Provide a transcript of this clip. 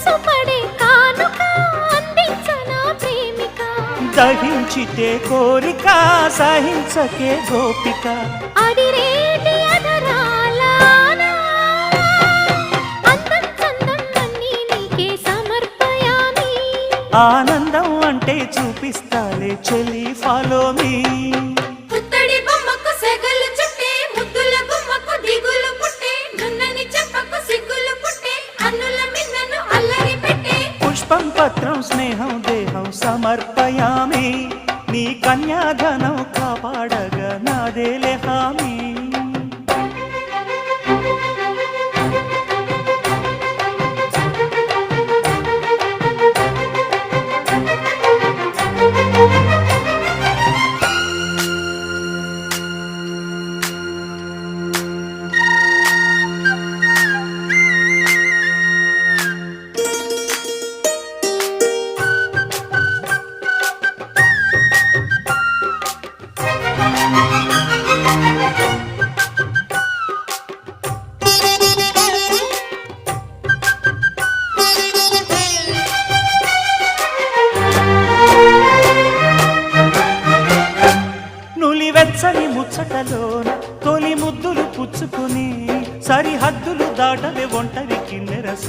మనసు పడే కానుక అందించనా ప్రేమిక దహించితే కోరిక సహించకే గోపిక అడిరేటి అధరాల అందం చందం అన్నీ నీకే సమర్పయామి ఆనందం అంటే చూపిస్తాలే చెలి ఫాలో మీ పుత్తడి బొమ్మకు సెగలు చుట్టే ముద్దుల గుమ్మకు దిగులు పుట్టే నున్నని చెప్పకు సిగ్గులు పుట్టే అన్నుల మిన్నను అల్లరి పెట్టే పుష్పం పత్రం స్నేహం దేహం సమర్పయామి నీ కన్యాధనం కాపాడగా నాదేలే హామీ వెచ్చని ముచ్చటలోన తొలి ముద్దులు పుచ్చుకుని సరిహద్దులు దాటవే ఒంటరి కిన్నెరస